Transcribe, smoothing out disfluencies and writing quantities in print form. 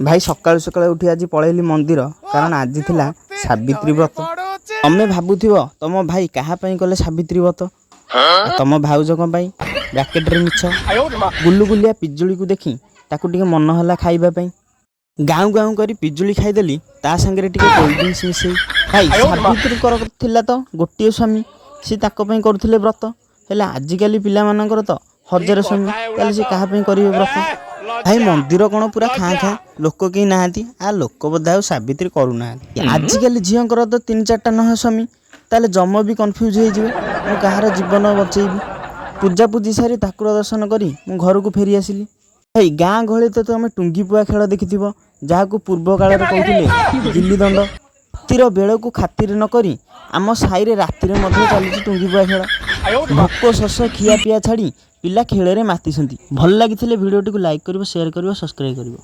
भाई सकाळु सकाळु उठी आज पळेली मंदिर कारण आज थिला सावित्री व्रत। तमे भाबुथिबो तम भाई कहा पई कले सावित्री व्रत तम भाउज कोन पई ब्रैकेट रे मिछ गुल्लू गुलिया पिजुली को देखी ताकू टिके मन होला खाइबा पई गाँव गाँव करी पिजुली खाइदेली ता संगे टिके कोल्ड ड्रिंक्स मिसई भाई सावित्री थिला तो गोटिए स्वामी सी ताको पई करूथिले व्रत हेले आजिकाली पिला मानकर तो हजार स्वामी ताले से कहा पई करिवे व्रत भाई मंदिर कौन पूरा खाँ खाँ लोक कहीं नहांती आ लोक बोधा सावित्री करूना आजिकल झीर तो 3-4टा नह स्वामी ताले जम भी कन्फ्यूज हो कहार जीवन बचेबी पूजा पूजी सारी ठाकुर दर्शन करी मु घर को फेरी आसिली भाई गाँ गहली तो तुम टुंगीपुआ खेल देखि जहाँ को पूर्व काल कहते गिल्ली दंड रातिर बेल को खातिर नक आम साई राति चली टुंगीपुआ खेल भोक शस खिया पिया छाड़ी पिला खेल में मातिसंती भल लगी वीडियो टी लाइक करिवो शेयर करिवो सब्सक्राइब करिवो।